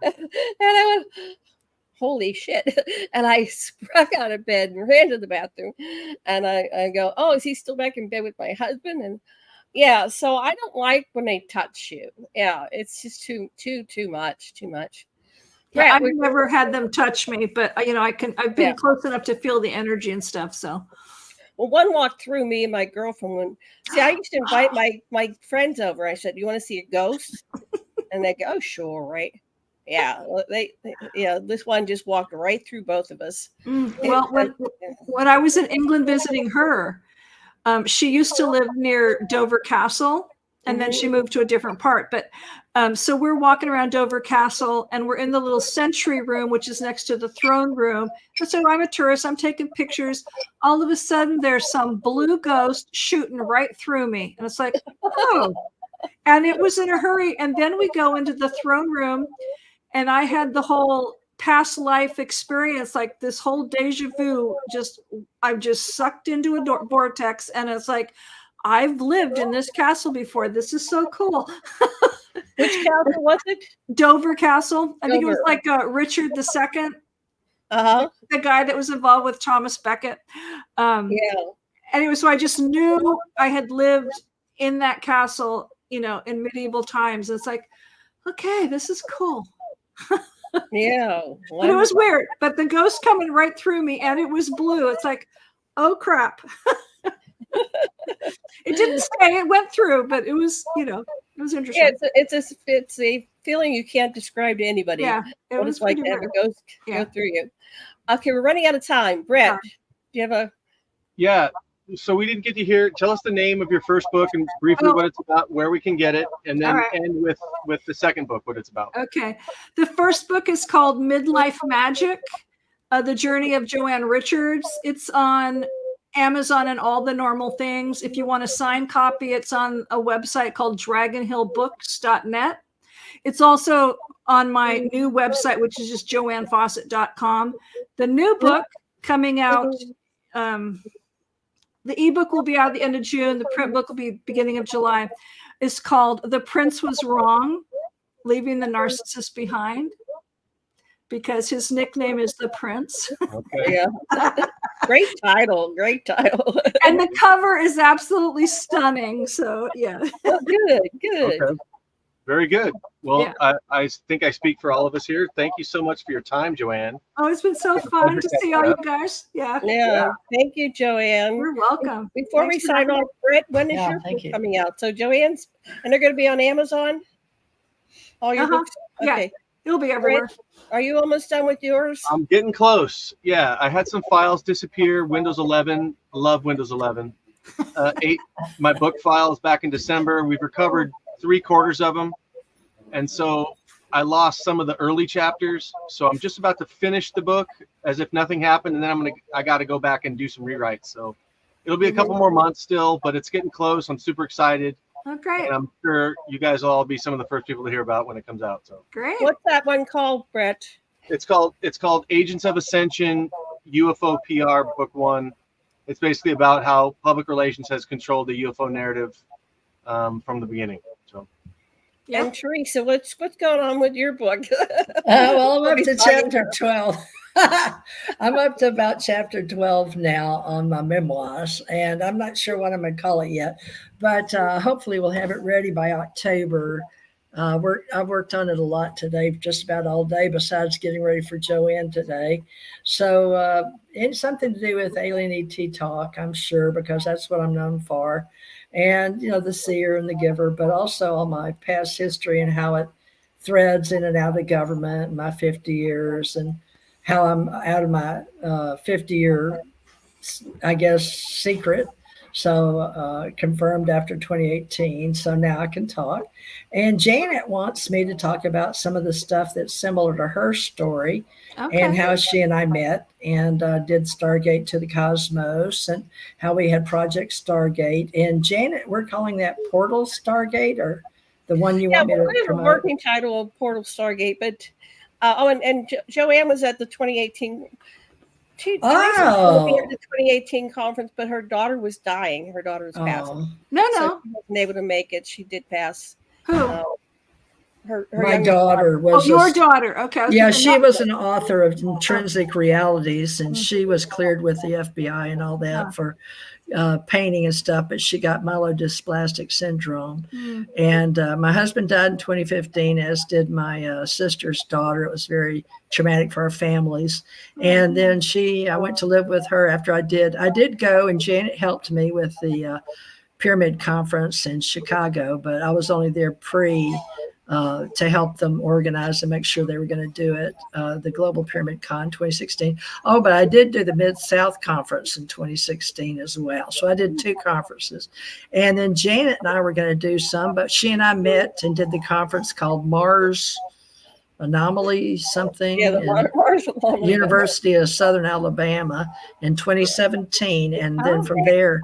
and I went, holy shit. And I sprung out of bed and ran to the bathroom, and I go, oh, is he still back in bed with my husband? And yeah, so I don't like when they touch you. Yeah, it's just too much. Yeah, I've never had them touch me, but I've been close enough to feel the energy and stuff. So well, one walked through me and my girlfriend. See, I used to invite my friends over. I said, you want to see a ghost? And they go, oh, sure, right. Yeah, this one just walked right through both of us. Well, when I was in England visiting her, she used to live near Dover Castle, and then she moved to a different part. But so we're walking around Dover Castle, and we're in the little sentry room, which is next to the throne room. And so I'm a tourist. I'm taking pictures. All of a sudden, there's some blue ghost shooting right through me. And it's like, oh. And it was in a hurry. And then we go into the throne room, and I had the whole past life experience, like this whole deja vu. I'm just sucked into a vortex, and it's like, I've lived in this castle before. This is so cool. Which castle was it? Dover Castle. I think it was like Richard II. The guy that was involved with Thomas Becket. Anyway, so I just knew I had lived in that castle, in medieval times. It's like, okay, this is cool. Yeah. But it was weird. But the ghost coming right through me, and it was blue. It's like, oh crap. It didn't stay, it went through, but it was, it was interesting. Yeah, it's a feeling you can't describe to anybody. Yeah. What it's like to have a ghost go through you. Okay, we're running out of time. Bret, do you have a so we didn't get to hear. Tell us the name of your first book and briefly what it's about, where we can get it, and then end with the second book, what it's about. Okay. The first book is called Midlife Magic, The Journey of JoAnn Richards. It's on Amazon and all the normal things. If you want a signed copy, it's on a website called dragonhillbooks.net. It's also on my new website, which is just JoAnnFawcett.com. The new book coming out, the ebook will be out at the end of June. The print book will be beginning of July. It's called The Prince Was Wrong, Leaving the Narcissist Behind, because his nickname is the Prince. Okay. Yeah. Great title. And the cover is absolutely stunning. So yeah. Oh, good. Okay. Very good. Well, I think I speak for all of us here. Thank you so much for your time, JoAnn. Oh, it's been so fun to see all you guys. Yeah. Thank you, JoAnn. You're welcome. Before we sign off, Bret, when is your book coming out? So JoAnn's, and they're going to be on Amazon? All your books? Okay. Yeah, it'll be everywhere. Bret, are you almost done with yours? I'm getting close. Yeah, I had some files disappear. Windows 11. I love Windows 11. My book files back in December. We've recovered 3/4 of them. And so I lost some of the early chapters. So I'm just about to finish the book as if nothing happened. And then I got to go back and do some rewrites. So it'll be a couple more months still, but it's getting close. I'm super excited. Oh, great. And I'm sure you guys will all be some of the first people to hear about when it comes out. So great. What's that one called, Bret? It's called Agents of Ascension, UFO PR, Book 1. It's basically about how public relations has controlled the UFO narrative from the beginning. So. Yeah. And Theresa, what's going on with your book? Well, I'm up to chapter 12. I'm up to about chapter 12 now on my memoirs, and I'm not sure what I'm going to call it yet, but hopefully we'll have it ready by October. I've worked on it a lot today, just about all day, besides getting ready for JoAnn today. So it's something to do with alien ET talk, I'm sure, because that's what I'm known for. And, the seer and the giver, but also all my past history and how it threads in and out of government, my 50 years, and how I'm out of my 50-year, I guess, secret. So confirmed after 2018. So now I can talk. And Janet wants me to talk about some of the stuff that's similar to her story and how she and I met and did Stargate to the Cosmos and how we had Project Stargate. And Janet, we're calling that Portal Stargate, or the one you want me to promote? promote? A working title of Portal Stargate, but and JoAnn was at the 2018. Teresa was going to be at the 2018 conference, but her daughter was dying. Her daughter was passing. No. So she wasn't able to make it. She did pass. Who? Her My daughter was. Your daughter. Okay. Yeah, she was an author of Intrinsic Realities, and she was cleared with the FBI and all that for painting and stuff, but she got myelodysplastic syndrome. And my husband died in 2015, as did my sister's daughter. It was very traumatic for our families. And then I went to live with her after I did go, and Janet helped me with the Pyramid Conference in Chicago, but I was only there to help them organize and make sure they were going to do it, the Global Pyramid Con 2016. Oh, but I did do the Mid-South Conference in 2016 as well. So I did 2 conferences. And then Janet and I were going to do some, but she and I met and did the conference called Mars Anomaly something. Yeah, the Mars Anomaly. University of Southern Alabama in 2017. And then from there,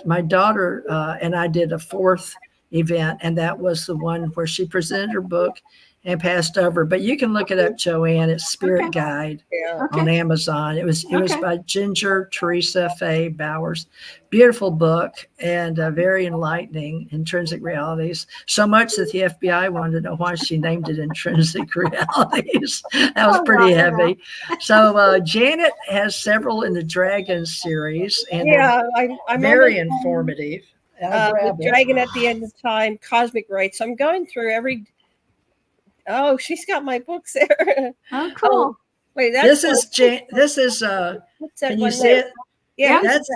my daughter and I did a 4th event, and that was the one where she presented her book and passed over. But you can look it up, JoAnn. It's Spirit Guide on Amazon. It was by Ginger Theresa Faye Bowers. Beautiful book and very enlightening. Intrinsic Realities. So much that the FBI wanted to know why she named it Intrinsic Realities. That was pretty heavy. So Janet has several in the Dragon series, and I'm very informative. The Dragon at the End of Time, Cosmic Rights. I'm going through every. Oh, she's got my books there. Oh, cool. Oh, wait, this is. What's that? Can you see it? Yeah, that's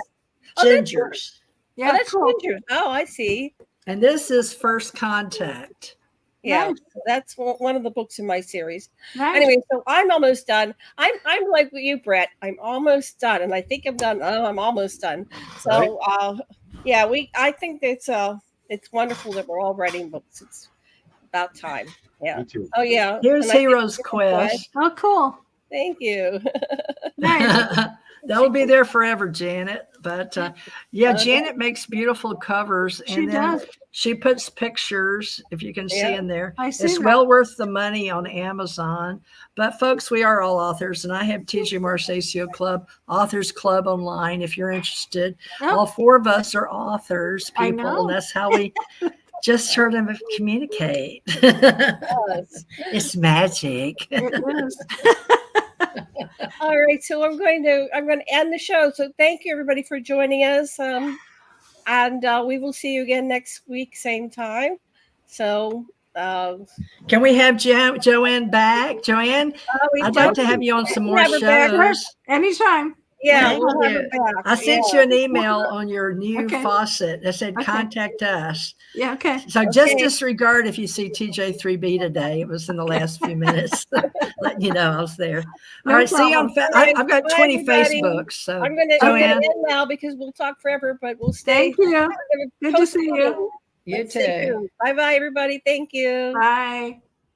Ginger's. Yeah, that's Ginger's. Oh, I see. And this is First Contact. Yeah, that's one of the books in my series. Nice. Anyway, so I'm almost done. I'm like you, Bret. I'm almost done, and I think I'm done. Oh, I'm almost done. So, I think it's wonderful that we're all writing books. It's about time. Yeah. Me too. Oh yeah. Here's Hero's Quest. Oh, cool. Thank you. Nice. That will be there forever, Janet. But Janet makes beautiful covers, and then she puts pictures, if you can see in there. It's well worth the money on Amazon. But folks, we are all authors, and I have TJ Marcesio Club, Authors Club online, if you're interested. All 4 of us are authors, people, and that's how we just sort of communicate. It's magic. It is. All right, so I'm going to end the show. So thank you everybody for joining us, and we will see you again next week, same time. So can we have JoAnn back? JoAnn, I'd like to have you on some more shows. Anytime. Yeah, we'll have it back. I sent you an email on your new faucet that said contact us. Yeah, okay. So just disregard if you see TJ3B today. It was in the last few minutes. Letting you know I was there. All right, see you on I've got 20 Facebooks. So I'm going to end now because we'll talk forever, but we'll stay. Thank you. Good to see you. You too. Bye-bye, everybody. Thank you. Bye.